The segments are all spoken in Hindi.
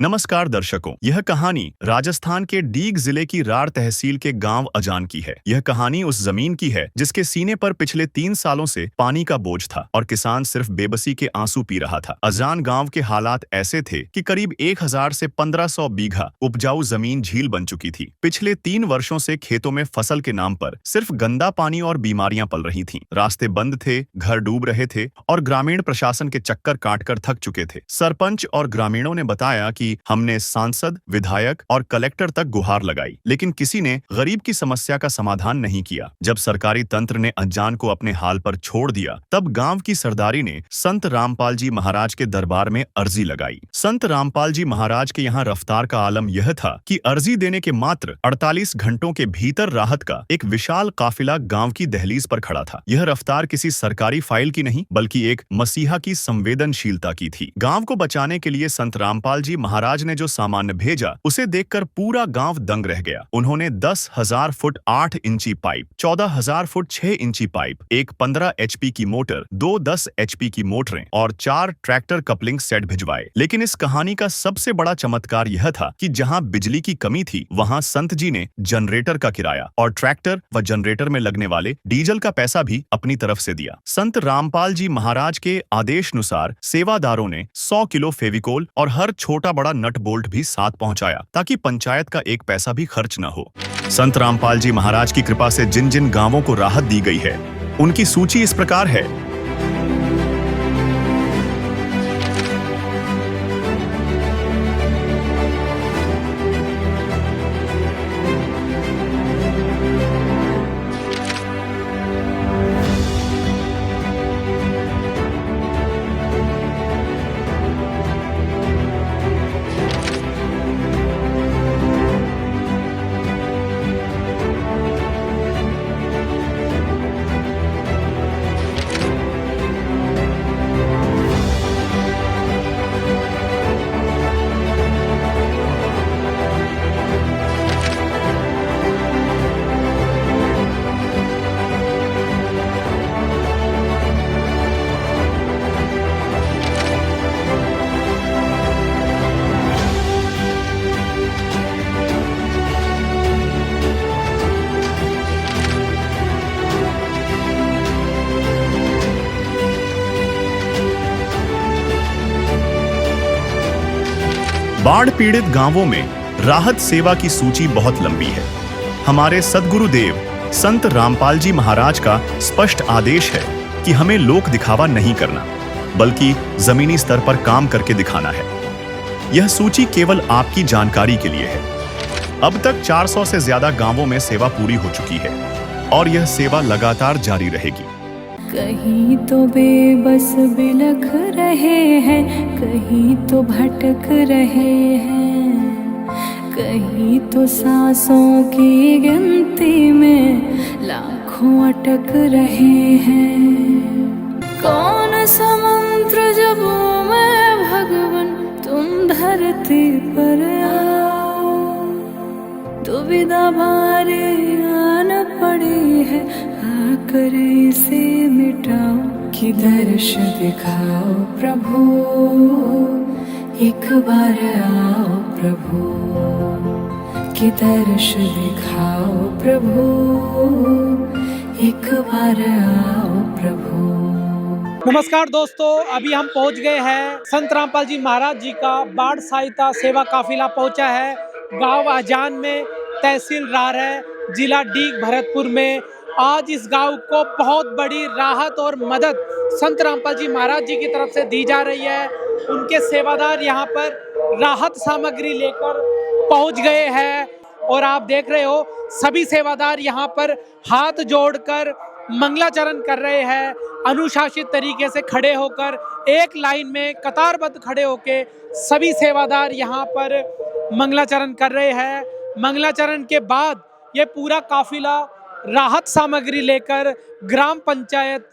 नमस्कार दर्शकों, यह कहानी राजस्थान के डीग जिले की रार तहसील के गांव अजान की है। यह कहानी उस जमीन की है जिसके सीने पर पिछले 3 सालों से पानी का बोझ था और किसान सिर्फ बेबसी के आंसू पी रहा था। अजान गांव के हालात ऐसे थे कि करीब 1000 से 1500 बीघा उपजाऊ जमीन झील बन चुकी थी। पिछले 3 वर्षों से खेतों में फसल के नाम पर सिर्फ गंदा पानी और बीमारियां पल रही थीं। रास्ते बंद थे, घर डूब रहे थे और ग्रामीण प्रशासन के चक्कर काटकर थक चुके थे। सरपंच और ग्रामीणों ने बताया कि हमने सांसद, विधायक और कलेक्टर तक गुहार लगाई, लेकिन किसी ने गरीब की समस्या का समाधान नहीं किया। जब सरकारी तंत्र ने अजान को अपने हाल पर छोड़ दिया, तब गांव की सरदारी ने संत रामपाल जी महाराज के दरबार में अर्जी लगाई। संत रामपाल जी महाराज के यहाँ रफ्तार का आलम यह था कि अर्जी देने के मात्र 48 घंटों के भीतर राहत का एक विशाल काफिला गांव की दहलीज पर खड़ा था। यह रफ्तार किसी सरकारी फाइल की नहीं, बल्कि एक मसीहा की संवेदनशीलता की थी। गांव को बचाने के लिए संत रामपाल जी महाराज ने जो सामान भेजा, उसे देखकर पूरा गांव दंग रह गया। उन्होंने 10,000 फुट 8 इंची पाइप, 14,000 फुट 6 इंची पाइप, एक 15 HP की मोटर, 2 10 HP की मोटरें और 4 ट्रैक्टर कपलिंग सेट भिजवाए। लेकिन इस कहानी का सबसे बड़ा चमत्कार यह था कि जहां बिजली की कमी थी, वहां संत जी ने जनरेटर का किराया और ट्रैक्टर व जनरेटर में लगने वाले डीजल का पैसा भी अपनी तरफ से दिया। संत रामपाल जी महाराज के आदेशानुसार सेवादारों ने 100 किलो फेविकोल और हर छोटा बड़ा नट बोल्ट भी साथ पहुंचाया, ताकि पंचायत का एक पैसा भी खर्च न हो। संत रामपाल जी महाराज की कृपा से जिन जिन गांवों को राहत दी गई है, उनकी सूची इस प्रकार है। बाढ़ पीड़ित गांवों में राहत सेवा की सूची बहुत लंबी है। हमारे सद्गुरुदेव संत रामपाल जी महाराज का स्पष्ट आदेश है कि हमें लोक दिखावा नहीं करना, बल्कि जमीनी स्तर पर काम करके दिखाना है। यह सूची केवल आपकी जानकारी के लिए है। अब तक 400 से ज्यादा गांवों में सेवा पूरी हो चुकी है और यह सेवा लगातार जारी रहेगी। कहीं तो बेबस बिलख रहे हैं, कहीं तो भटक रहे हैं, कहीं तो सांसों की गिनती में लाखों अटक रहे हैं। कौन सा मंत्र जपूं मैं भगवन, तुम धरती पर आओ। दुविधा भारी आन पड़ी है, आकर इसे मिटाओ। कि दर्श दिखाओ प्रभु, एक बार आओ प्रभु। कि दर्श दिखाओ प्रभु, एक बार आओ प्रभु। नमस्कार दोस्तों, अभी हम पहुंच गए हैं संत रामपाल जी महाराज जी का बाढ़ सहायता सेवा काफिला पहुंचा है गांव अजान में, तहसील रार है, जिला डीग भरतपुर में। आज इस गांव को बहुत बड़ी राहत और मदद संत रामपाल जी महाराज जी की तरफ से दी जा रही है। उनके सेवादार यहां पर राहत सामग्री लेकर पहुंच गए हैं और आप देख रहे हो सभी सेवादार यहां पर हाथ जोड़कर मंगलाचरण कर रहे हैं। अनुशासित तरीके से खड़े होकर एक लाइन में कतारबद्ध खड़े होकर सभी सेवादार यहां पर मंगलाचरण कर रहे हैं। मंगलाचरण के बाद ये पूरा काफिला राहत सामग्री लेकर ग्राम पंचायत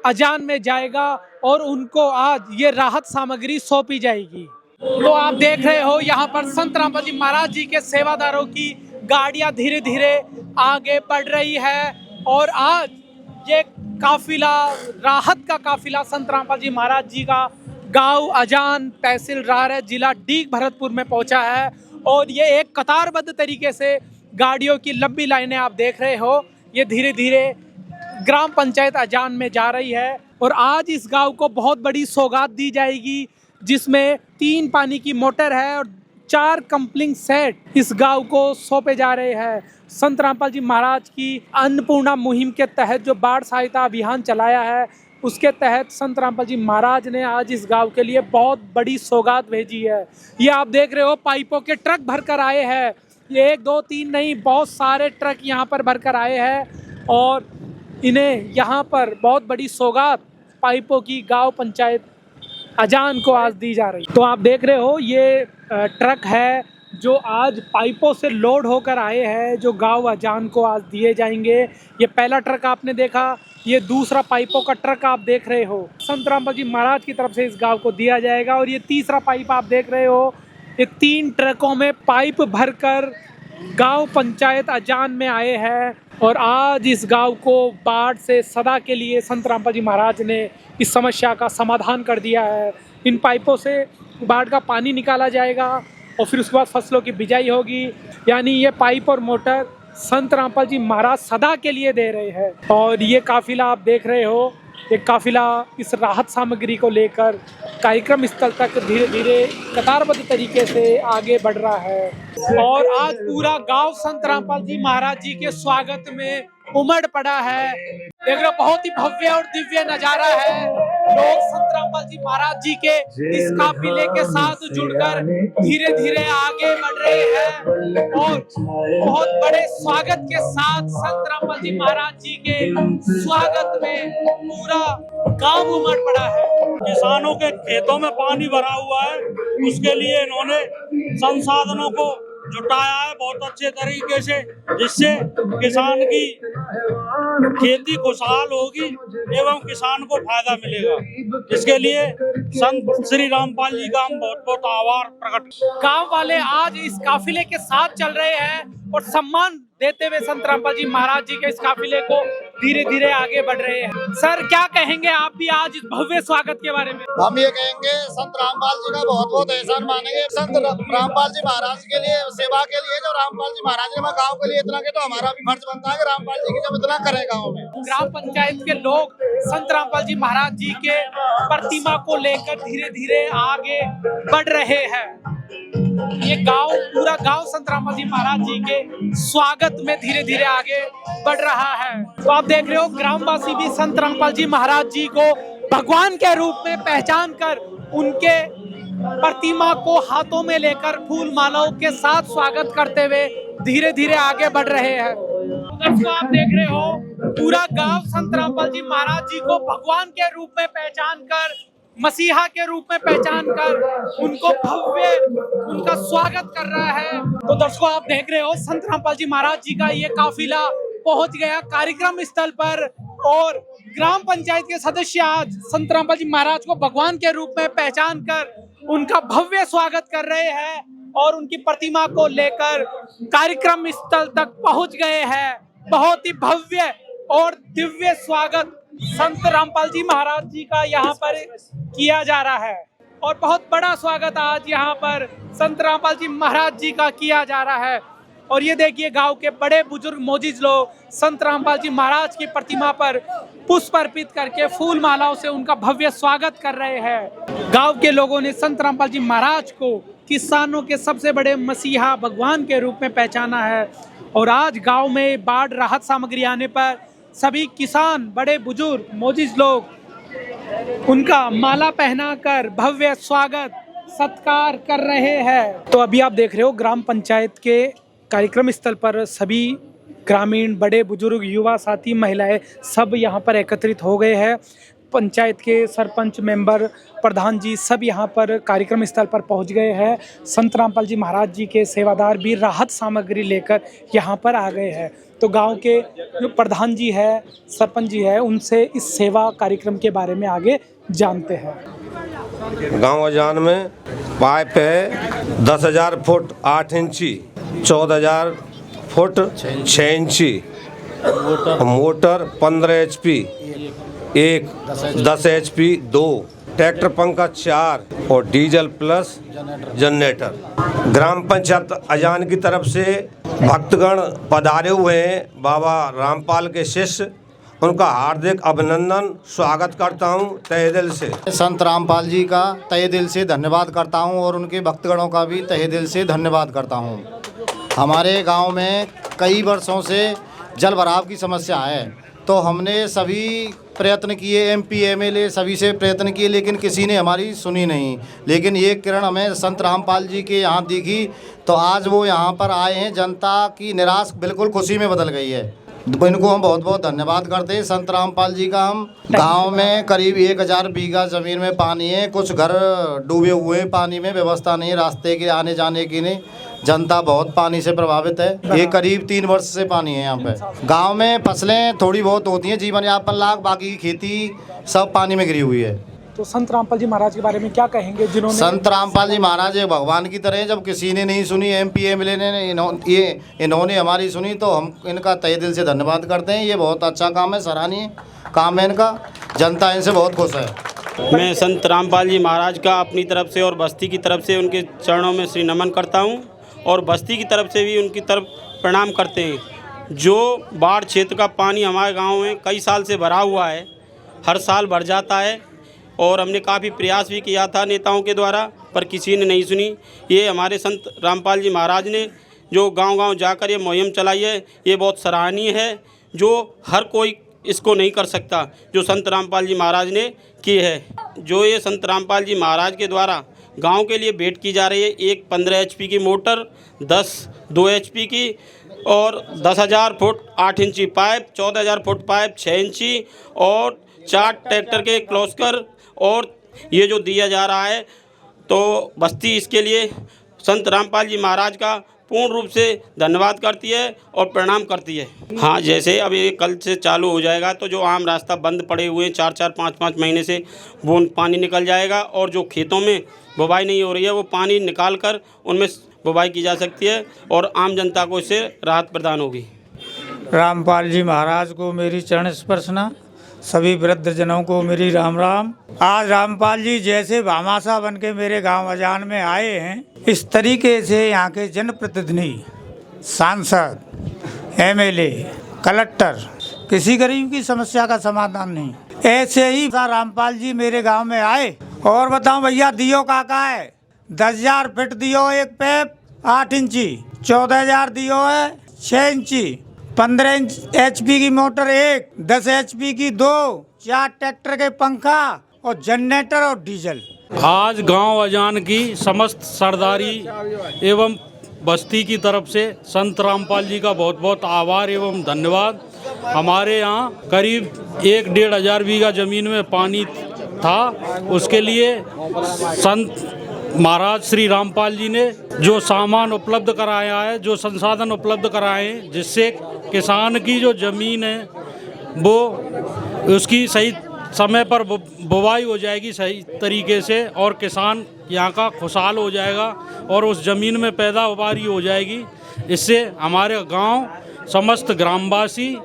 अजान में जाएगा और उनको आज ये राहत सामग्री सौंपी जाएगी। तो आप देख रहे हो यहाँ पर संत रामपाल जी महाराज जी के सेवादारों की गाड़ियां धीरे धीरे आगे बढ़ रही है और आज ये काफिला, राहत का काफिला संत रामपाल जी महाराज जी का गांव अजान तहसील रार जिला डीग भरतपुर में पहुंचा है और ये एक कतारबद्ध तरीके से गाड़ियों की लंबी लाइनें आप देख रहे हो, ये धीरे धीरे ग्राम पंचायत अजान में जा रही है। और आज इस गांव को बहुत बड़ी सौगात दी जाएगी, जिसमें 3 पानी की मोटर है और 4 कंपलिंग सेट इस गांव को सौंपे जा रहे हैं। संत रामपाल जी महाराज की अन्नपूर्णा मुहिम के तहत जो बाढ़ सहायता अभियान चलाया है, उसके तहत संत रामपाल जी महाराज ने आज इस गांव के लिए बहुत बड़ी सौगात भेजी है। ये आप देख रहे हो, पाइपों के ट्रक भरकर आए हैं। ये 1 2 3 नहीं, बहुत सारे ट्रक यहाँ पर भरकर आए हैं और इन्हें यहाँ पर बहुत बड़ी सौगात पाइपों की गांव पंचायत अजान को आज दी जा रही है। तो आप देख रहे हो, ये ट्रक है जो आज पाइपों से लोड होकर आए हैं, जो गांव अजान को आज दिए जाएंगे। ये पहला ट्रक आपने देखा, ये दूसरा पाइपों का ट्रक आप देख रहे हो, संत रामपाल जी महाराज की तरफ से इस गांव को दिया जाएगा। और ये तीसरा पाइप आप देख रहे हो, ये 3 ट्रकों में पाइप भरकर गांव पंचायत अजान में आए हैं और आज इस गांव को बाढ़ से सदा के लिए संत रामपाल जी महाराज ने इस समस्या का समाधान कर दिया है। इन पाइपों से बाढ़ का पानी निकाला जाएगा और फिर उसके बाद फसलों की बिजाई होगी। यानी ये पाइप और मोटर संत रामपाल जी महाराज सदा के लिए दे रहे हैं। और ये काफिला आप देख रहे हो, एक काफिला इस राहत सामग्री को लेकर कार्यक्रम स्थल तक धीरे धीरे कतारबद्ध तरीके से आगे बढ़ रहा है। और आज पूरा गांव संत रामपाल जी महाराज जी के स्वागत में उमड़ पड़ा है। देख रहे हो, बहुत ही भव्य और दिव्य नजारा है। लोग संत रामपाल जी महाराज जी के इस काफिले के साथ जुड़कर धीरे धीरे आगे बढ़ रहे हैं और बहुत बड़े स्वागत के साथ संत रामपाल जी महाराज जी के स्वागत में पूरा गांव उमड़ पड़ा है। किसानों के खेतों में पानी भरा हुआ है, उसके लिए इन्होंने संसाधनों को जुटाया है बहुत अच्छे तरीके से, जिससे किसान की खेती खुशहाल होगी एवं किसान को फायदा मिलेगा। इसके लिए संत श्री रामपाल जी का हम बहुत बहुत आभार प्रकट। गांव वाले आज इस काफिले के साथ चल रहे हैं और सम्मान देते हुए संत रामपाल जी महाराज जी के इस काफिले को धीरे धीरे आगे बढ़ रहे हैं। सर, क्या कहेंगे आप भी आज इस भव्य स्वागत के बारे में? हम ये कहेंगे, संत रामपाल जी का बहुत बहुत एहसान मानेंगे। संत रामपाल जी महाराज के लिए सेवा के लिए जो रामपाल जी महाराज ने गांव के लिए इतना के, तो हमारा भी फर्ज बनता है कि रामपाल जी की जब इतना करें गाँव में। ग्राम पंचायत के लोग संत रामपाल जी महाराज जी के प्रतिमा को लेकर धीरे धीरे आगे बढ़ रहे हैं। ये गांव, पूरा गांव संत रामपाल जी महाराज जी के स्वागत में धीरे धीरे आगे बढ़ रहा है। तो आप देख रहे हो, ग्रामवासी भी संत रामपाल जी महाराज जी को भगवान के रूप में पहचान कर उनके प्रतिमा को हाथों में लेकर फूल मालाओं के साथ स्वागत करते हुए धीरे धीरे आगे बढ़ रहे हैं। दर्शकों, आप देख रहे हो, पूरा गांव संत रामपाल जी महाराज जी को भगवान के रूप में पहचान कर, मसीहा के रूप में पहचान कर उनको भव्य उनका स्वागत कर रहा है। तो दर्शकों, आप देख रहे हो, संत रामपाल जी महाराज जी का ये काफिला पहुंच गया कार्यक्रम स्थल पर और ग्राम पंचायत के सदस्य आज संत रामपाल जी महाराज को भगवान के रूप में पहचान कर उनका भव्य स्वागत कर रहे हैं और उनकी प्रतिमा को लेकर कार्यक्रम स्थल तक पहुंच गए हैं। बहुत ही भव्य और दिव्य स्वागत संत रामपाल जी महाराज जी का यहाँ पर किया जा रहा है और बहुत बड़ा स्वागत आज यहाँ पर संत रामपाल जी महाराज जी का किया जा रहा है। और ये देखिए, गांव के बड़े बुजुर्ग मोजिज लोग संत रामपाल जी महाराज की प्रतिमा पर पुष्प अर्पित करके फूल मालाओं से उनका भव्य स्वागत कर रहे हैं। गांव के लोगों ने संत रामपाल जी महाराज को किसानों के सबसे बड़े मसीहा भगवान के रूप में पहचाना है और आज गांव में बाढ़ राहत सामग्री आने पर सभी किसान, बड़े बुजुर्ग, मोजिज लोग उनका माला पहनाकर भव्य स्वागत सत्कार कर रहे हैं। तो अभी आप देख रहे हो, ग्राम पंचायत के कार्यक्रम स्थल पर सभी ग्रामीण, बड़े बुजुर्ग, युवा साथी, महिलाएं सब यहाँ पर एकत्रित हो गए हैं। पंचायत के सरपंच, मेंबर, प्रधान जी सब यहाँ पर कार्यक्रम स्थल पर पहुँच गए हैं। संत रामपाल जी महाराज जी के सेवादार भी राहत सामग्री लेकर यहाँ पर आ गए हैं। तो गांव के जो प्रधान जी है, सरपंच जी है, उनसे इस सेवा कार्यक्रम के बारे में आगे जानते हैं। गांव अजान में पाइप है 10,000 फुट 8 इंची, 14,000 फुट 6 इंची, मोटर 15 HP, एक 10 HP 2, ट्रैक्टर पंखा 4 और डीजल प्लस जनरेटर। ग्राम पंचायत अजान की तरफ से भक्तगण पधारे हुए हैं, बाबा रामपाल के शिष्य, उनका हार्दिक अभिनंदन स्वागत करता हूं तहे दिल से। संत रामपाल जी का तहे दिल से धन्यवाद करता हूं और उनके भक्तगणों का भी तहे दिल से धन्यवाद करता हूं। हमारे गांव में कई वर्षों से जल भराव की समस्या है, तो हमने सभी प्रयत्न किए, MP MLA सभी से प्रयत्न किए, लेकिन किसी ने हमारी सुनी नहीं। लेकिन ये किरण हमें संत रामपाल जी के यहाँ दिखी, तो आज वो यहाँ पर आए हैं। जनता की निराश बिल्कुल खुशी में बदल गई है। इनको हम बहुत बहुत धन्यवाद करते हैं संत रामपाल जी का। हम गांव में करीब 1000 बीघा ज़मीन में पानी है, कुछ घर डूबे हुए हैं, पानी में व्यवस्था नहीं, रास्ते के आने जाने की नहीं। जनता बहुत पानी से प्रभावित है। ये करीब 3 वर्ष से पानी है यहाँ पे। गांव में फसलें थोड़ी बहुत होती हैं, जीवन यापन लाख, बाकी की खेती सब पानी में गिरी हुई है। तो संत रामपाल जी महाराज के बारे में क्या कहेंगे, जिन्होंने संत रामपाल जी महाराज एक भगवान की तरह, जब किसी ने नहीं सुनी, MP MLA ने इन्होंने हमारी सुनी, तो हम इनका तहे दिल से धन्यवाद करते हैं। ये बहुत अच्छा काम है, सराहनीय काम है इनका। जनता इनसे बहुत खुश है। मैं संत रामपाल जी महाराज का अपनी तरफ से और बस्ती की तरफ से उनके चरणों में श्री नमन करता हूँ, और बस्ती की तरफ से भी उनकी तरफ प्रणाम करते हैं। जो बाढ़ क्षेत्र का पानी हमारे गाँव में कई साल से भरा हुआ है, हर साल भर जाता है, और हमने काफ़ी प्रयास भी किया था नेताओं के द्वारा, पर किसी ने नहीं सुनी। ये हमारे संत रामपाल जी महाराज ने जो गांव-गांव जाकर ये मुहिम चलाई है, ये बहुत सराहनीय है, जो हर कोई इसको नहीं कर सकता, जो संत रामपाल जी महाराज ने की है। जो ये संत रामपाल जी महाराज के द्वारा गांव के लिए भेंट की जा रही है, एक 15 HP की मोटर, 10 2 HP की, और 10,000 फुट 8 इंची पाइप, 14,000 फुट पाइप 6 इंची, और 4 ट्रैक्टर के क्लॉस्कर, और ये जो दिया जा रहा है, तो बस्ती इसके लिए संत रामपाल जी महाराज का पूर्ण रूप से धन्यवाद करती है और प्रणाम करती है। हाँ, जैसे अब ये कल से चालू हो जाएगा, तो जो आम रास्ता बंद पड़े हुए हैं 4-4 5-5 महीने से, वो पानी निकल जाएगा, और जो खेतों में बुवाई नहीं हो रही है, वो पानी निकाल कर उनमें बुवाई की जा सकती है, और आम जनता को इससे राहत प्रदान होगी। रामपाल जी महाराज को मेरी चरण स्पर्शना, सभी वृद्धजनों को मेरी राम राम। आज रामपाल जी जैसे भामाशाह बन के मेरे गांव अजान में आए हैं, इस तरीके से यहाँ के जनप्रतिनिधि, सांसद, MLA, कलेक्टर, किसी गरीब की समस्या का समाधान नहीं। ऐसे ही रामपाल जी मेरे गांव में आए, और बताऊं भैया, दियो काका है, 10,000 फीट दियो एक पैप 8 इंची, 14,000 दियो है 6 इंची, 15 HP की मोटर एक, 10 HP की 2, 4 ट्रैक्टर के पंखा, और जनरेटर और डीजल। आज गांव अजान की समस्त सरदारी एवं बस्ती की तरफ से संत रामपाल जी का बहुत बहुत आभार एवं धन्यवाद। हमारे यहाँ करीब 1-1.5 हजार बीघा ज़मीन में पानी था, उसके लिए संत महाराज श्री रामपाल जी ने जो सामान उपलब्ध कराया है, जो संसाधन उपलब्ध कराए हैं, जिससे किसान की जो ज़मीन है वो उसकी सही समय पर बुवाई हो जाएगी सही तरीके से, और किसान यहाँ का खुशहाल हो जाएगा, और उस ज़मीन में पैदावारी हो जाएगी। इससे हमारे गांव, समस्त ग्रामवासी,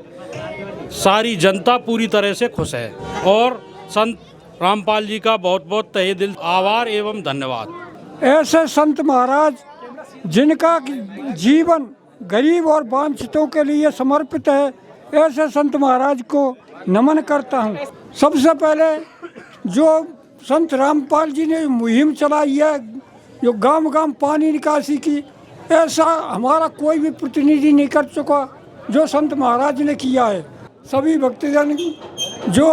सारी जनता पूरी तरह से खुश है, और संत रामपाल जी का बहुत बहुत तहे दिल आभार एवं धन्यवाद। ऐसे संत महाराज जिनका जीवन गरीब और वंचितों के लिए समर्पित है, ऐसे संत महाराज को नमन करता हूँ। सबसे पहले जो संत रामपाल जी ने मुहिम चलाई है, जो गांव गांव पानी निकासी की, ऐसा हमारा कोई भी प्रतिनिधि नहीं कर चुका जो संत महाराज ने किया है। सभी भक्तजन जो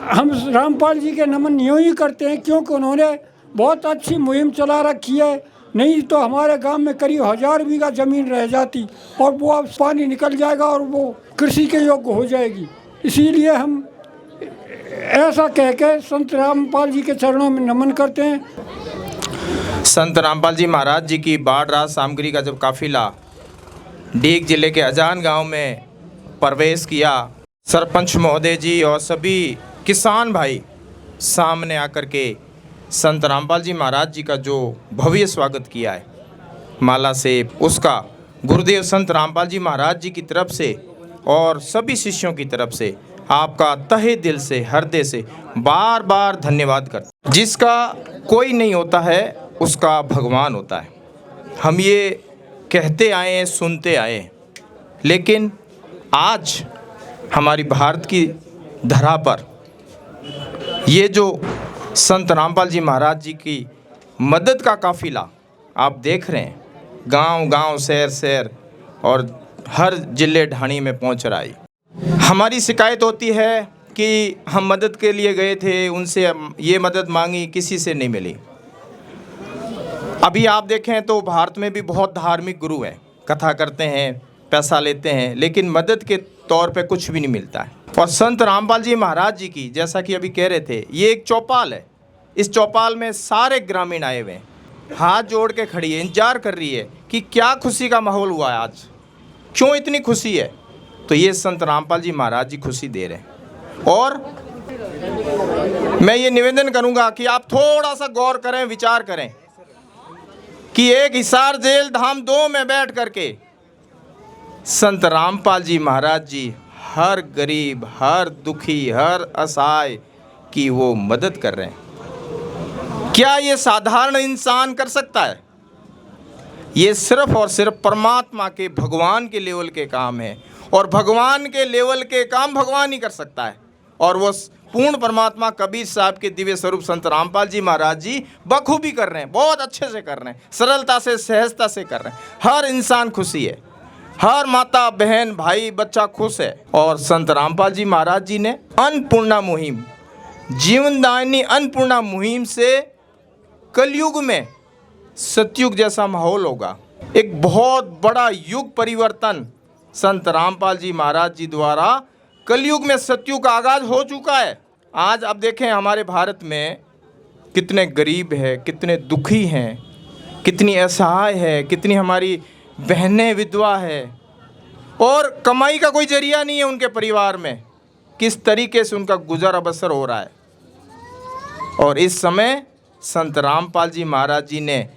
हम रामपाल जी के नमन यूँ ही करते हैं, क्योंकि उन्होंने बहुत अच्छी मुहिम चला रखी है। नहीं तो हमारे गांव में करीब 1000 बीघा ज़मीन रह जाती, और वो अब पानी निकल जाएगा और वो कृषि के योग्य हो जाएगी। इसीलिए हम ऐसा कह के संत रामपाल जी के चरणों में नमन करते हैं। संत रामपाल जी महाराज जी की बाढ़ राहत सामग्री का जब काफिला डीग जिले के अजान गांव में प्रवेश किया, सरपंच महोदय जी और सभी किसान भाई सामने आकर के संत रामपाल जी महाराज जी का जो भव्य स्वागत किया है, माला से उसका गुरुदेव संत रामपाल जी महाराज जी की तरफ से और सभी शिष्यों की तरफ से आपका तहे दिल से, हृदय से बार बार धन्यवाद करता। जिसका कोई नहीं होता है उसका भगवान होता है। हम ये कहते आए हैं, सुनते आए हैं, लेकिन आज हमारी भारत की धरा पर ये जो संत रामपाल जी महाराज जी की मदद का काफिला आप देख रहे हैं, गांव गांव, शहर शहर और हर जिले ढाणी में पहुंच रहा है। हमारी शिकायत होती है कि हम मदद के लिए गए थे, उनसे ये मदद मांगी, किसी से नहीं मिली। अभी आप देखें तो भारत में भी बहुत धार्मिक गुरु हैं, कथा करते हैं, पैसा लेते हैं, लेकिन मदद के तौर पे कुछ भी नहीं मिलता है। और संत रामपाल जी महाराज जी की, जैसा कि अभी कह रहे थे, ये एक चौपाल है। इस चौपाल में सारे ग्रामीण आए हुए हैं, हाथ जोड़ के खड़ी है, इंतजार कर रही है कि क्या खुशी का माहौल हुआ है आज, क्यों इतनी खुशी है। तो ये संत रामपाल जी महाराज जी खुशी दे रहे हैं। और मैं ये निवेदन करूंगा कि आप थोड़ा सा गौर करें, विचार करें कि एक हिसार जेल धाम 2 में बैठ करके संत रामपाल जी महाराज जी हर गरीब, हर दुखी, हर असहाय की वो मदद कर रहे हैं। क्या ये साधारण इंसान कर सकता है? ये सिर्फ और सिर्फ परमात्मा के, भगवान के लेवल के काम है, और भगवान के लेवल के काम भगवान ही कर सकता है। और वो पूर्ण परमात्मा कबीर साहब के दिव्य स्वरूप संत रामपाल जी महाराज जी बखूबी कर रहे हैं, बहुत अच्छे से कर रहे हैं, सरलता से, सहजता से कर रहे हैं। हर इंसान खुशी है, हर माता, बहन, भाई, बच्चा खुश है। और संत रामपाल जी महाराज जी ने अन्नपूर्णा मुहिम, जीवनदायिनी अन्नपूर्णा मुहिम से कलयुग में सतयुग जैसा माहौल होगा। एक बहुत बड़ा युग परिवर्तन संत रामपाल जी महाराज जी द्वारा कलयुग में सतयुग का आगाज हो चुका है। आज अब देखें हमारे भारत में कितने गरीब हैं, कितने दुखी हैं, कितनी असहाय है, कितनी हमारी बहनें विधवा है, और कमाई का कोई जरिया नहीं है उनके परिवार में। किस तरीके से उनका गुजर बसर हो रहा है। और इस समय संत रामपाल जी महाराज जी ने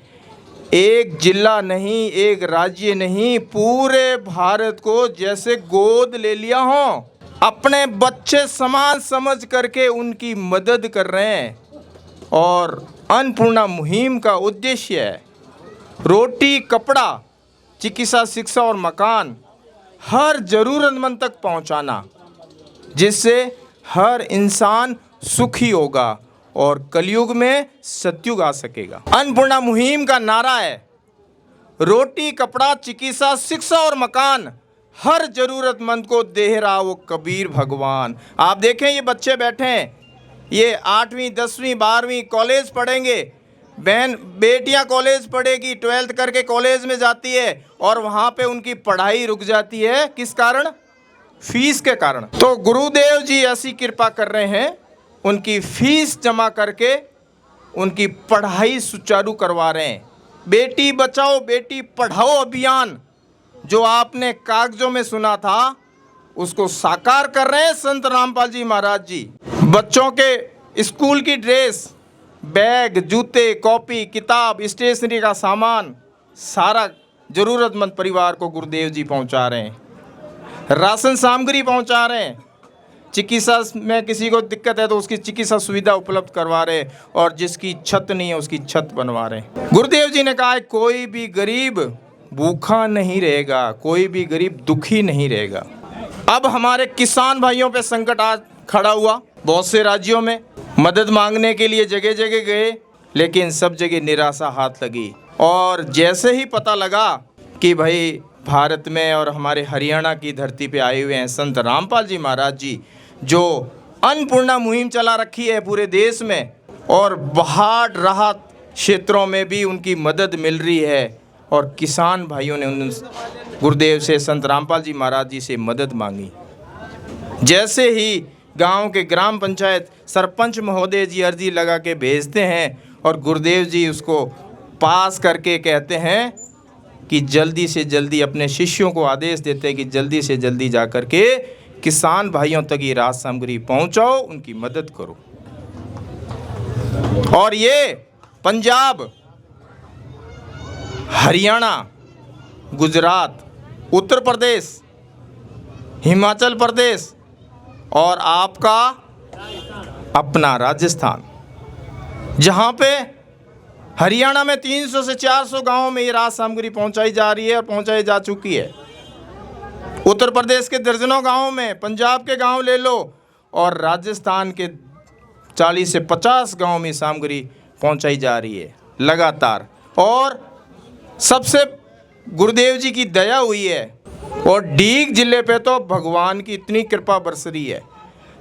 एक जिला नहीं, एक राज्य नहीं, पूरे भारत को जैसे गोद ले लिया हो, अपने बच्चे समान समझ करके उनकी मदद कर रहे हैं। और अन्नपूर्णा मुहिम का उद्देश्य है रोटी, कपड़ा, चिकित्सा, शिक्षा और मकान हर ज़रूरतमंद तक पहुंचाना, जिससे हर इंसान सुखी होगा और कलयुग में सतयुग आ सकेगा। अन्नपूर्णा मुहिम का नारा है रोटी, कपड़ा, चिकित्सा, शिक्षा और मकान हर ज़रूरतमंद को दे रहा वो कबीर भगवान। आप देखें ये बच्चे बैठे हैं, ये 8वीं, 10वीं, 12वीं कॉलेज पढ़ेंगे, बहन बेटियां कॉलेज पढ़ेगी, 12th करके कॉलेज में जाती है, और वहाँ पे उनकी पढ़ाई रुक जाती है। किस कारण? फीस के कारण। तो गुरुदेव जी ऐसी कृपा कर रहे हैं, उनकी फीस जमा करके उनकी पढ़ाई सुचारू करवा रहे हैं। बेटी बचाओ बेटी पढ़ाओ अभियान जो आपने कागजों में सुना था, उसको साकार कर रहे हैं संत रामपाल जी महाराज जी। बच्चों के स्कूल की ड्रेस, बैग, जूते, कॉपी, किताब, स्टेशनरी का सामान सारा ज़रूरतमंद परिवार को गुरुदेव जी पहुंचा रहे हैं। राशन सामग्री पहुंचा रहे हैं। चिकित्सा में किसी को दिक्कत है तो उसकी चिकित्सा सुविधा उपलब्ध करवा रहे हैं, और जिसकी छत नहीं है उसकी छत बनवा रहे हैं। गुरुदेव जी ने कहा है कोई भी गरीब भूखा नहीं रहेगा, कोई भी गरीब दुखी नहीं रहेगा। अब हमारे किसान भाइयों पे संकट आज खड़ा हुआ। बहुत से राज्यों में मदद मांगने के लिए जगह जगह गए, लेकिन सब जगह निराशा हाथ लगी। और जैसे ही पता लगा कि भाई भारत में और हमारे हरियाणा की धरती पे आए हुए हैं संत रामपाल जी महाराज जी, जो अन्नपूर्णा मुहिम चला रखी है पूरे देश में, और बाढ़ राहत क्षेत्रों में भी उनकी मदद मिल रही है, और किसान भाइयों ने उन गुरुदेव से, संत रामपाल जी महाराज जी से मदद मांगी। जैसे ही गांव के ग्राम पंचायत सरपंच महोदय जी अर्जी लगा के भेजते हैं, और गुरुदेव जी उसको पास करके कहते हैं कि जल्दी से जल्दी, अपने शिष्यों को आदेश देते हैं कि जल्दी से जल्दी जा कर के किसान भाइयों तक ये राशन सामग्री पहुंचाओ, उनकी मदद करो। और ये पंजाब, हरियाणा, गुजरात, उत्तर प्रदेश, हिमाचल प्रदेश और आपका अपना राजस्थान, जहाँ पे हरियाणा में 300 से 400 गांवों में ये राहत सामग्री पहुंचाई जा रही है और पहुंचाई जा चुकी है। उत्तर प्रदेश के दर्जनों गांवों में, पंजाब के गांव ले लो, और राजस्थान के 40 से 50 गांवों में सामग्री पहुंचाई जा रही है लगातार। और सबसे गुरुदेव जी की दया हुई है, और डीग जिले पे तो भगवान की इतनी कृपा बरस रही है।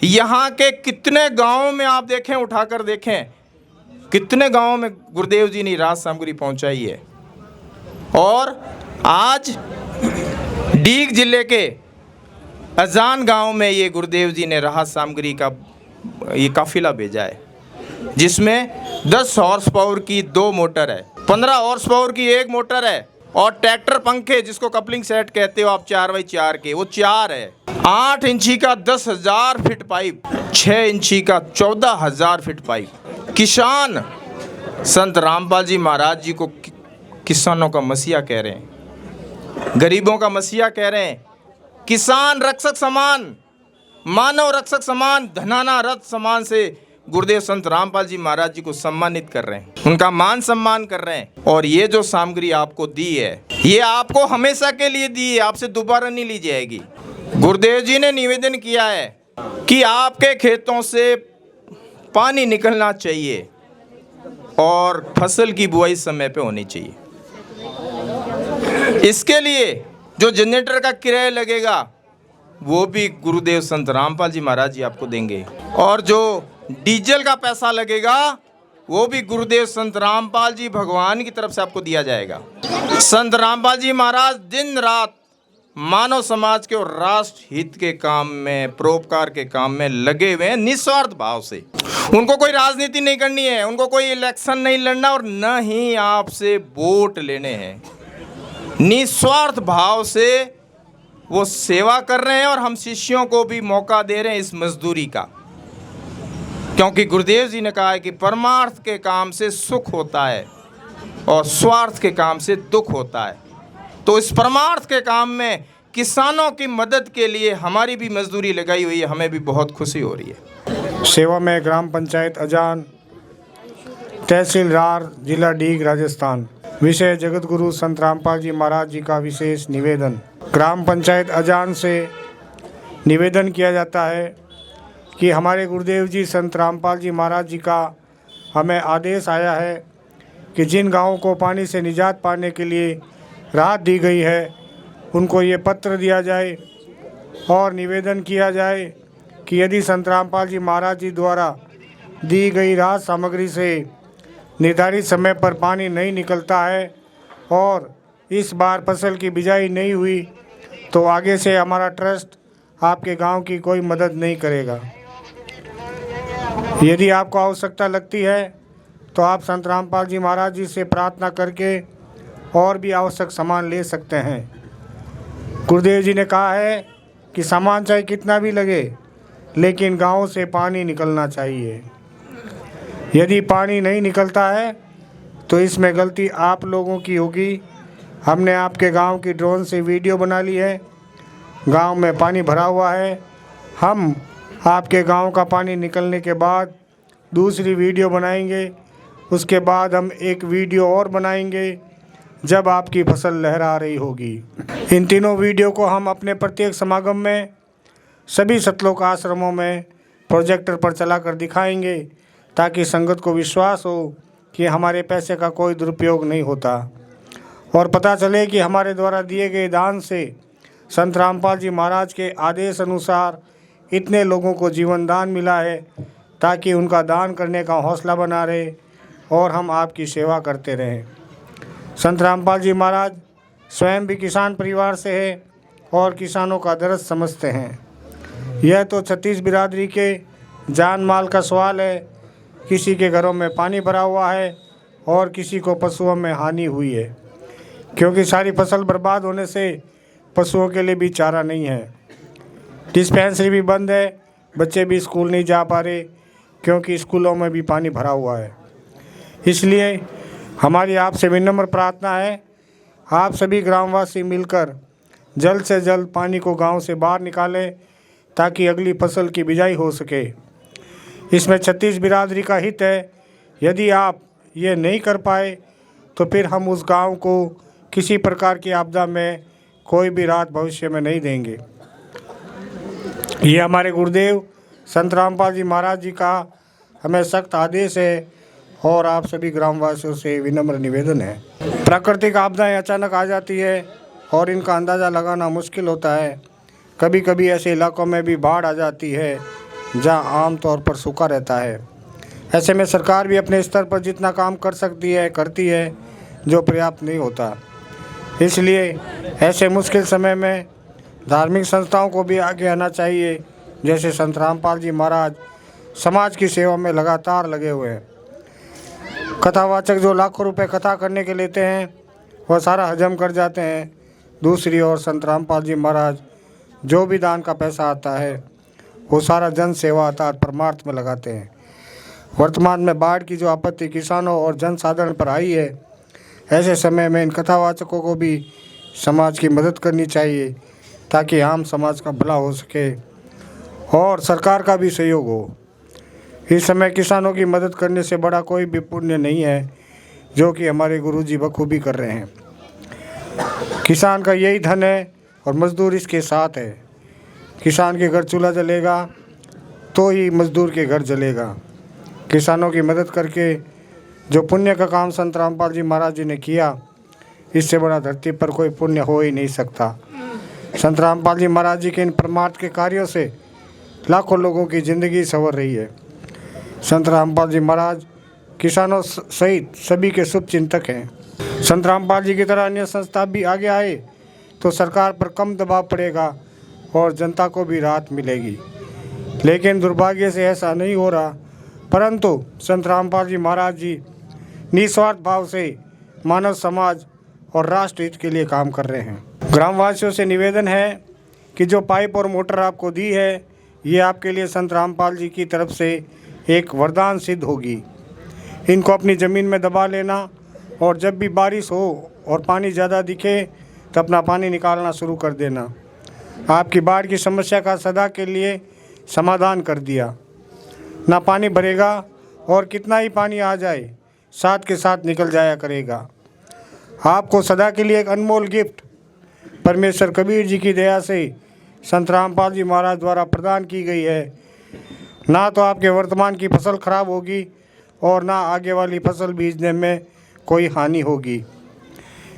यहाँ के कितने गांवों में आप देखें, उठाकर देखें, कितने गांवों में गुरुदेव जी ने राहत सामग्री पहुंचाई है। और आज डीग जिले के अजान गांव में ये गुरुदेव जी ने राहत सामग्री का ये काफिला भेजा है, जिसमें 10 हॉर्स पावर की 2 मोटर है, 15 हॉर्स पावर की 1 मोटर है, और ट्रैक्टर पंखे जिसको कपलिंग सेट कहते हो आप 4x4 के, वो 4 है। 8 इंची का 10,000 फीट पाइप, 6 इंची का 14,000 फीट पाइप। किसान संत रामपाल जी महाराज जी को किसानों का मसीहा कह रहे हैं, गरीबों का मसीहा कह रहे हैं, किसान रक्षक समान, मानव रक्षक समान, धनाना रथ समान से गुरुदेव संत रामपाल जी महाराज जी को सम्मानित कर रहे हैं, उनका मान सम्मान कर रहे हैं। और ये जो सामग्री आपको दी है, ये आपको हमेशा के लिए दी है, आपसे दोबारा नहीं ली जाएगी। गुरुदेव जी ने निवेदन किया है कि आपके खेतों से पानी निकलना चाहिए और फसल की बुआई समय पे होनी चाहिए। इसके लिए जो जनरेटर का किराया लगेगा वो भी गुरुदेव संत रामपाल जी महाराज जी आपको देंगे, और जो डीजल का पैसा लगेगा वो भी गुरुदेव संत रामपाल जी भगवान की तरफ से आपको दिया जाएगा। संत रामपाल जी महाराज दिन रात मानव समाज के और राष्ट्र हित के काम में, परोपकार के काम में लगे हुए हैं निस्वार्थ भाव से। उनको कोई राजनीति नहीं करनी है, उनको कोई इलेक्शन नहीं लड़ना, और न ही आपसे वोट लेने हैं। निस्वार्थ भाव से वो सेवा कर रहे हैं, और हम शिष्यों को भी मौका दे रहे हैं इस मजदूरी का, क्योंकि गुरुदेव जी ने कहा है कि परमार्थ के काम से सुख होता है और स्वार्थ के काम से दुख होता है। तो इस परमार्थ के काम में किसानों की मदद के लिए हमारी भी मजदूरी लगाई हुई है, हमें भी बहुत खुशी हो रही है। सेवा में ग्राम पंचायत अजान, तहसील रार, जिला डीग, राजस्थान। विषय जगत गुरु संत रामपाल जी महाराज जी का विशेष निवेदन। ग्राम पंचायत अजान से निवेदन किया जाता है कि हमारे गुरुदेव जी संत रामपाल जी महाराज जी का हमें आदेश आया है कि जिन गाँवों को पानी से निजात पाने के लिए राहत दी गई है, उनको ये पत्र दिया जाए और निवेदन किया जाए कि यदि संत रामपाल जी महाराज जी द्वारा दी गई राहत सामग्री से निर्धारित समय पर पानी नहीं निकलता है और इस बार फसल की बिजाई नहीं हुई, तो आगे से हमारा ट्रस्ट आपके गांव की कोई मदद नहीं करेगा। यदि आपको आवश्यकता लगती है तो आप संत रामपाल जी महाराज जी से प्रार्थना करके और भी आवश्यक सामान ले सकते हैं। गुरुदेव जी ने कहा है कि सामान चाहे कितना भी लगे, लेकिन गांव से पानी निकलना चाहिए। यदि पानी नहीं निकलता है तो इसमें गलती आप लोगों की होगी। हमने आपके गांव की ड्रोन से वीडियो बना ली है, गांव में पानी भरा हुआ है। हम आपके गांव का पानी निकलने के बाद दूसरी वीडियो बनाएंगे, उसके बाद हम एक वीडियो और बनाएंगे जब आपकी फसल लहरा रही होगी। इन तीनों वीडियो को हम अपने प्रत्येक समागम में सभी सतलोक आश्रमों में प्रोजेक्टर पर चलाकर दिखाएंगे, ताकि संगत को विश्वास हो कि हमारे पैसे का कोई दुरुपयोग नहीं होता, और पता चले कि हमारे द्वारा दिए गए दान से संत रामपाल जी महाराज के आदेश अनुसार इतने लोगों को जीवन दान मिला है, ताकि उनका दान करने का हौसला बना रहे और हम आपकी सेवा करते रहें। संत रामपाल जी महाराज स्वयं भी किसान परिवार से है और किसानों का दर्द समझते हैं। यह तो छत्तीस बिरादरी के जान माल का सवाल है। किसी के घरों में पानी भरा हुआ है और किसी को पशुओं में हानि हुई है, क्योंकि सारी फसल बर्बाद होने से पशुओं के लिए भी चारा नहीं है। डिस्पेंसरी भी बंद है, बच्चे भी स्कूल नहीं जा पा रहे क्योंकि स्कूलों में भी पानी भरा हुआ है। इसलिए हमारी आपसे विनम्र प्रार्थना है, आप सभी ग्रामवासी मिलकर जल्द से जल्द पानी को गांव से बाहर निकालें, ताकि अगली फसल की बिजाई हो सके। इसमें छत्तीस बिरादरी का हित है। यदि आप ये नहीं कर पाए तो फिर हम उस गांव को किसी प्रकार की आपदा में कोई भी राहत भविष्य में नहीं देंगे। ये हमारे गुरुदेव संत रामपाल जी महाराज जी का हमें सख्त आदेश है और आप सभी ग्रामवासियों से विनम्र निवेदन है। प्राकृतिक आपदाएं अचानक आ जाती है और इनका अंदाज़ा लगाना मुश्किल होता है। कभी कभी ऐसे इलाकों में भी बाढ़ आ जाती है जहां आमतौर पर सूखा रहता है। ऐसे में सरकार भी अपने स्तर पर जितना काम कर सकती है करती है, जो पर्याप्त नहीं होता। इसलिए ऐसे मुश्किल समय में धार्मिक संस्थाओं को भी आगे आना चाहिए। जैसे संत रामपाल जी महाराज समाज की सेवा में लगातार लगे हुए हैं। कथावाचक जो लाखों रुपए कथा करने के लेते हैं वह सारा हजम कर जाते हैं। दूसरी ओर संत रामपाल जी महाराज जो भी दान का पैसा आता है वो सारा जन सेवा अर्थात परमार्थ में लगाते हैं। वर्तमान में बाढ़ की जो आपत्ति किसानों और जन साधारण पर आई है, ऐसे समय में इन कथावाचकों को भी समाज की मदद करनी चाहिए ताकि आम समाज का भला हो सके और सरकार का भी सहयोग हो। इस समय किसानों की मदद करने से बड़ा कोई भी पुण्य नहीं है, जो कि हमारे गुरुजी बखूबी कर रहे हैं। किसान का यही धन है और मजदूर इसके साथ है। किसान के घर चूल्हा जलेगा तो ही मजदूर के घर जलेगा। किसानों की मदद करके जो पुण्य का काम संत रामपाल जी महाराज जी ने किया, इससे बड़ा धरती पर कोई पुण्य हो ही नहीं सकता। संत रामपाल जी महाराज जी के इन परमार्थ के कार्यों से लाखों लोगों की ज़िंदगी संवर रही है। संत रामपाल जी महाराज किसानों सहित सभी के शुभ चिंतक हैं। संत रामपाल जी की तरह अन्य संस्था भी आगे आए तो सरकार पर कम दबाव पड़ेगा और जनता को भी राहत मिलेगी। लेकिन दुर्भाग्य से ऐसा नहीं हो रहा, परंतु संत रामपाल जी महाराज जी निस्वार्थ भाव से मानव समाज और राष्ट्र हित के लिए काम कर रहे हैं। ग्रामवासियों से निवेदन है कि जो पाइप और मोटर आपको दी है, ये आपके लिए संत रामपाल जी की तरफ से एक वरदान सिद्ध होगी। इनको अपनी ज़मीन में दबा लेना और जब भी बारिश हो और पानी ज़्यादा दिखे तो अपना पानी निकालना शुरू कर देना। आपकी बाढ़ की समस्या का सदा के लिए समाधान कर दिया। ना पानी भरेगा और कितना ही पानी आ जाए साथ के साथ निकल जाया करेगा। आपको सदा के लिए एक अनमोल गिफ्ट परमेश्वर कबीर जी की दया से संत रामपाल जी महाराज द्वारा प्रदान की गई है। ना तो आपके वर्तमान की फसल खराब होगी और ना आगे वाली फसल बीजने में कोई हानि होगी।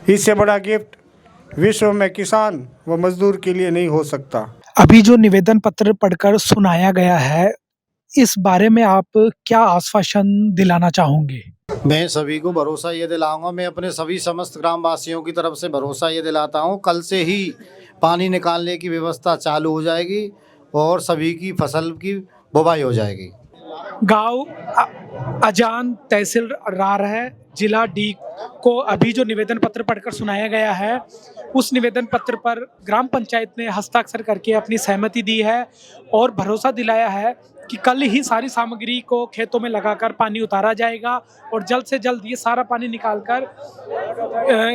इससे बड़ा गिफ्ट विश्व में किसान व मजदूर के लिए नहीं हो सकता। अभी जो निवेदन पत्र पढ़कर सुनाया गया है, इस बारे में आप क्या आश्वासन दिलाना चाहोगे? मैं सभी को भरोसा ये दिलाऊंगा, मैं अपने सभी समस्त ग्रामवासियों की तरफ से भरोसा ये दिलाता हूँ, कल से ही पानी निकालने की व्यवस्था चालू हो जाएगी और सभी की फसल की बुवाई हो जाएगी। गांव अजान तहसील रार है, जिला डीग को अभी जो निवेदन पत्र पढ़कर सुनाया गया है, उस निवेदन पत्र पर ग्राम पंचायत ने हस्ताक्षर करके अपनी सहमति दी है और भरोसा दिलाया है कि कल ही सारी सामग्री को खेतों में लगाकर पानी उतारा जाएगा और जल्द से जल्द ये सारा पानी निकालकर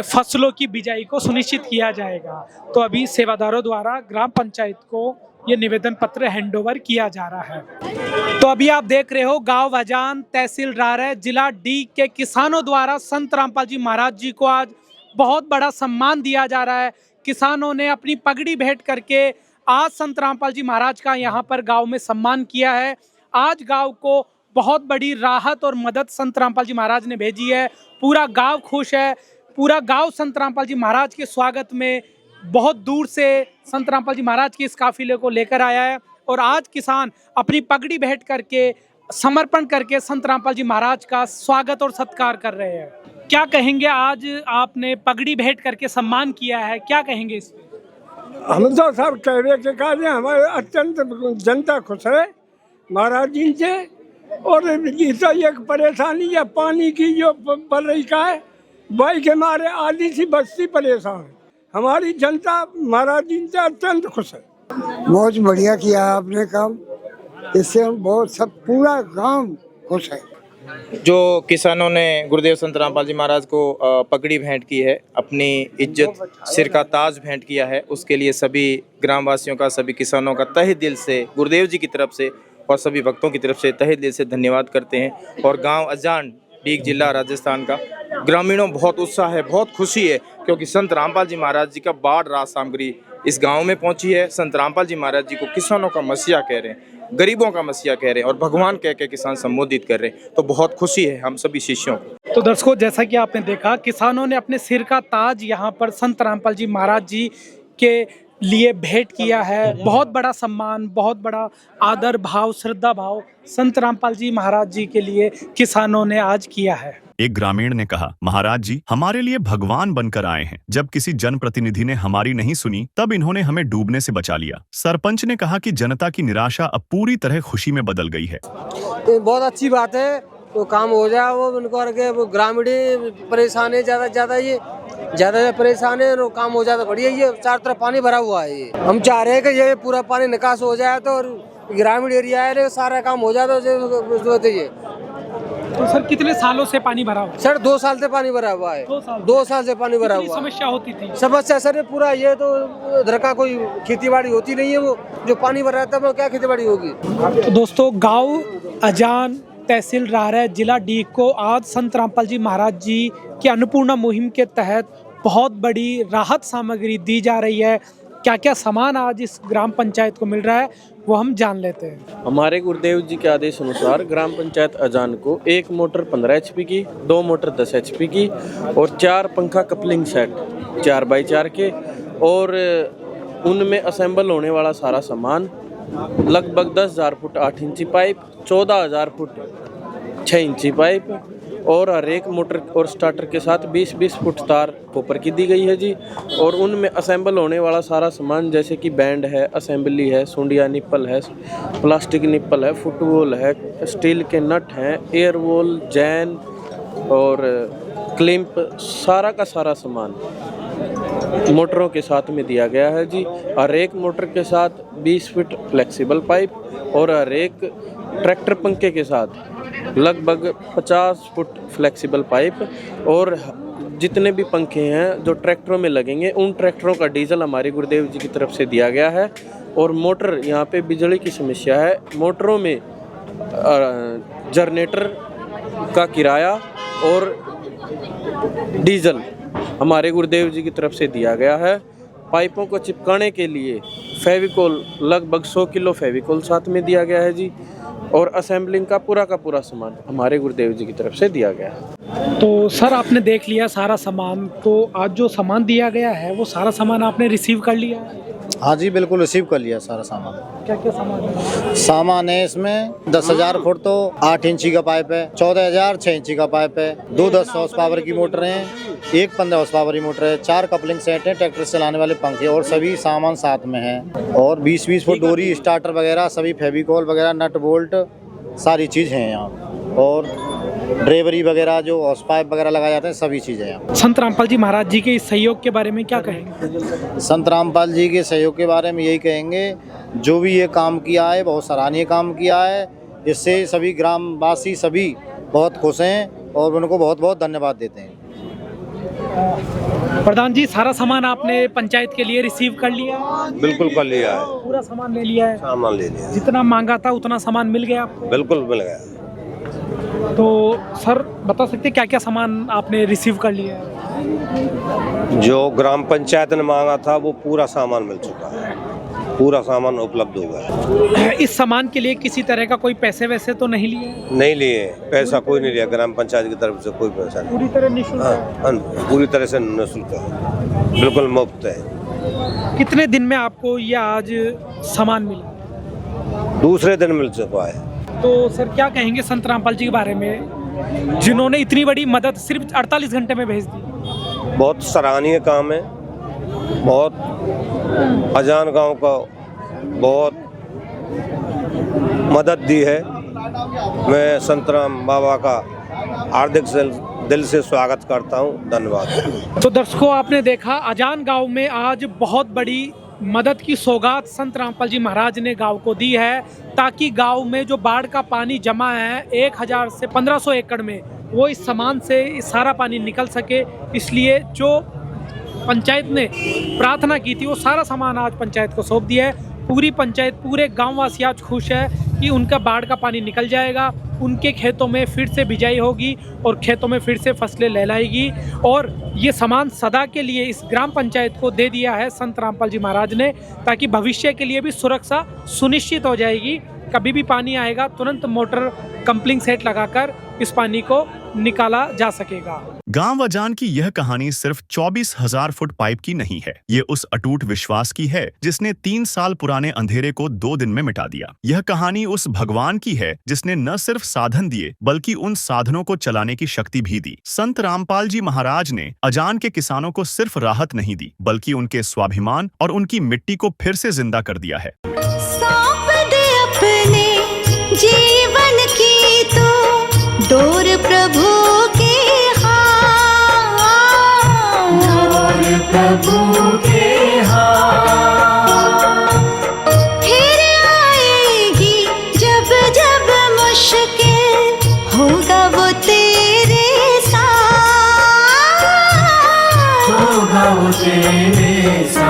फसलों की बिजाई को सुनिश्चित किया जाएगा। तो अभी सेवादारों द्वारा ग्राम पंचायत को ये निवेदन पत्र हैंडओवर किया जा रहा है। तो अभी आप देख रहे हो गांव अजान तहसील रार जिला डीग के किसानों द्वारा संत रामपाल जी महाराज जी को आज बहुत बड़ा सम्मान दिया जा रहा है। किसानों ने अपनी पगड़ी भेंट करके आज संत रामपाल जी महाराज का यहाँ पर गांव में सम्मान किया है। आज गांव को बहुत बड़ी राहत और मदद संत रामपाल जी महाराज ने भेजी है। पूरा गांव खुश है। पूरा गांव संत रामपाल जी महाराज के स्वागत में बहुत दूर से संत रामपाल जी महाराज के इस काफिले को लेकर आया है और आज किसान अपनी पगड़ी भेंट करके समर्पण करके संत रामपाल जी महाराज का स्वागत और सत्कार कर रहे हैं। क्या कहेंगे, आज आपने पगड़ी भेंट करके सम्मान किया है, क्या कहेंगे इस पे? हम तो सब कहने के कार्य हमारे अत्यंत जनता खुश है महाराज जी से। और तो एक परेशानी या पानी की जो बढ़ रही का है, वही के मारे आधी सी बस्ती परेशान है। हमारी जनता महाराज जी से अत्यंत खुश है। बहुत बढ़िया किया आपने काम, इससे हम बहुत सब पूरा गांव खुश है। जो किसानों ने गुरुदेव संत रामपाल जी महाराज को पगड़ी भेंट की है, अपनी इज्जत सिर का ताज भेंट किया है, उसके लिए सभी ग्रामवासियों का, सभी किसानों का तहे दिल से गुरुदेव जी की तरफ से और सभी भक्तों की तरफ से तहे दिल से धन्यवाद करते हैं। और गांव अजान, डीग जिला राजस्थान का ग्रामीणों बहुत उत्साह है, बहुत खुशी है, क्योंकि संत रामपाल जी महाराज जी का बाढ़ राहत सामग्री इस गांव में पहुंची है। संत रामपाल जी महाराज जी को किसानों का मसीहा कह रहे हैं, गरीबों का मसीहा कह रहे हैं और भगवान कह के किसान संबोधित कर रहे हैं, तो बहुत खुशी है हम सभी शिष्यों को। तो दर्शकों, जैसा कि आपने देखा, किसानों ने अपने सिर का ताज यहाँ पर संत रामपाल जी महाराज जी के लिए भेंट किया है। बहुत बड़ा सम्मान, बहुत बड़ा आदर भाव, श्रद्धा भाव संत रामपाल जी महाराज जी के लिए किसानों ने आज किया है। एक ग्रामीण ने कहा, महाराज जी हमारे लिए भगवान बनकर आए हैं। जब किसी जनप्रतिनिधि ने हमारी नहीं सुनी, तब इन्होंने हमें डूबने से बचा लिया। सरपंच ने कहा कि जनता की निराशा अब पूरी तरह खुशी में बदल गई है। तो बहुत अच्छी बात है, तो काम हो जाए वो उनको, आगे वो ग्रामीण परेशान है, ज्यादा ये ज्यादा परेशान है, और काम हो जाता बढ़िया। ये चारों तरफ पानी भरा हुआ है, ये हम चाह रहे हैं कि ये पूरा पानी निकास हो जाए, तो ग्रामीण एरिया है सारा काम हो जाता है। ये तो सर कितने सालों से पानी भरा हुआ? सर 2 साल से पानी भरा हुआ है, 2 साल से पानी भरा हुआ। समस्या होती थी? समस्या सर पूरा ये तो इधर का कोई खेती बाड़ी होती नहीं है, वो जो पानी भरा था वो क्या खेती बाड़ी होगी। तो दोस्तों, गाँव अजान, तहसील राहर, जिला डीग को आज संत रामपाल जी महाराज जी की अन्नपूर्णा मुहिम के तहत बहुत बड़ी राहत सामग्री दी जा रही है। क्या क्या सामान आज इस ग्राम पंचायत को मिल रहा है वो हम जान लेते हैं। हमारे गुरुदेव जी के आदेश अनुसार ग्राम पंचायत अजान को 1 मोटर 15 HP की, 2 मोटर 10 HP की और 4 पंखा कपलिंग सेट 4x4 के, और उनमें असेंबल होने वाला सारा सामान, लगभग 10,000 फुट 8 इंची पाइप, 14,000 फुट 6 इंची पाइप, और हर एक मोटर और स्टार्टर के साथ 20-20 फुट तार कॉपर की दी गई है जी। और उनमें असेंबल होने वाला सारा सामान, जैसे कि बैंड है, असेंबली है, सुंडिया निप्पल है, प्लास्टिक निप्पल है, फुटबॉल है, स्टील के नट हैं, एयर वॉल, जैन और क्लिंप, सारा का सारा सामान मोटरों के साथ में दिया गया है जी। हर एक मोटर के साथ 20 फीट फ्लेक्सिबल पाइप और हर एक ट्रैक्टर पंखे के साथ लगभग 50 फुट फ्लेक्सिबल पाइप, और जितने भी पंखे हैं जो ट्रैक्टरों में लगेंगे, उन ट्रैक्टरों का डीजल हमारे गुरुदेव जी की तरफ से दिया गया है। और मोटर, यहाँ पे बिजली की समस्या है, मोटरों में जनरेटर का किराया और डीजल हमारे गुरुदेव जी की तरफ से दिया गया है। पाइपों को चिपकाने के लिए फेविकोल, लगभग 100 किलो फेविकोल साथ में दिया गया है जी। और असेंबलिंग का पूरा सामान हमारे गुरुदेव जी की तरफ से दिया गया है। तो सर, आपने देख लिया सारा सामान, तो आज जो सामान दिया गया है वो सारा सामान आपने रिसीव कर लिया है? हाँ जी, बिल्कुल रिसीव कर लिया सारा सामान। क्या क्या सामान है? सामान है इसमें 10,000 फुट तो 8 इंची का पाइप है, 14,000 6 इंची का पाइप है, 2 10 हॉर्स पावर की मोटर हैं, 1 15 हॉर्स पावर की मोटर है, 4 कपलिंग सेट है, ट्रैक्टर से चलाने वाले पंखे, और सभी सामान साथ में है। और 20-20 फुट डोरी, स्टार्टर वगैरह, सभी फेविकॉल वगैरह, नट बोल्ट, सारी चीज़ हैं यहाँ। और ड्राइवरी वगैरह, जो हॉर्स पाइप वगैरह लगाए जाते हैं, सभी चीज़ें यहाँ। संत रामपाल जी महाराज जी के इस सहयोग के बारे में क्या कहेंगे? संत रामपाल जी के सहयोग के बारे में यही कहेंगे, जो भी ये काम किया है बहुत सराहनीय काम किया है। इससे सभी ग्रामवासी सभी बहुत खुश हैं और उनको बहुत बहुत धन्यवाद देते हैं। प्रधान जी, सारा सामान आपने पंचायत के लिए रिसीव कर लिया? बिल्कुल कर लिया है, पूरा सामान ले लिया है? सामान ले लिया, जितना मांगा था उतना सामान मिल गया आपको? बिल्कुल मिल गया। तो सर, बता सकते क्या क्या सामान आपने रिसीव कर लिया है? जो ग्राम पंचायत ने मांगा था वो पूरा सामान मिल चुका है, पूरा सामान उपलब्ध हो गया। इस सामान के लिए किसी तरह का कोई पैसे वैसे तो नहीं लिए? नहीं लिए, पैसा कोई नहीं लिया, ग्राम पंचायत की तरफ से कोई पैसा नहीं। पूरी तरह निःशुल्क? हाँ, पूरी तरह से निःशुल्क है, बिल्कुल मुफ्त है। कितने दिन में आपको ये आज सामान मिला? दूसरे दिन मिल चुका है। तो सर, क्या कहेंगे संत रामपाल जी के बारे में, जिन्होंने इतनी बड़ी मदद सिर्फ 48 घंटे में भेज दी? बहुत सराहनीय काम है, बहुत अजान गांव का बहुत मदद दी है। मैं संत राम बाबा का हार्दिक दिल से स्वागत करता हूं, धन्यवाद। तो दर्शकों, आपने देखा अजान गांव में आज बहुत बड़ी मदद की सौगात संत रामपाल जी महाराज ने गांव को दी है, ताकि गांव में जो बाढ़ का पानी जमा है 1000 से 1500 एकड़ में, वो इस सामान से इस सारा पानी निकल सके। इसलिए जो पंचायत ने प्रार्थना की थी वो सारा सामान आज पंचायत को सौंप दिया है। पूरी पंचायत, पूरे गाँव वासी आज खुश है कि उनका बाढ़ का पानी निकल जाएगा, उनके खेतों में फिर से बिजाई होगी और खेतों में फिर से फसलें लहलाएगी। और ये सामान सदा के लिए इस ग्राम पंचायत को दे दिया है संत रामपाल जी महाराज ने, ताकि भविष्य के लिए भी सुरक्षा सुनिश्चित हो जाएगी। कभी भी पानी आएगा तुरंत मोटर कंपलिंग सेट लगाकर इस पानी को निकाला जा सकेगा। गांव अजान की यह कहानी सिर्फ 24,000 फुट पाइप की नहीं है, ये उस अटूट विश्वास की है जिसने 3 साल पुराने अंधेरे को 2 दिन में मिटा दिया। यह कहानी उस भगवान की है जिसने न सिर्फ साधन दिए बल्कि उन साधनों को चलाने की शक्ति भी दी। संत रामपाल जी महाराज ने अजान के किसानों को सिर्फ राहत नहीं दी, बल्कि उनके स्वाभिमान और उनकी मिट्टी को फिर से जिंदा कर दिया है। अपने जीवन की तो डोर प्रभु के हाथ, डोर प्रभु के हाथ। फिर आएगी जब जब मुश्किल, होगा वो तेरे साथ, होगा वो तेरे साथ।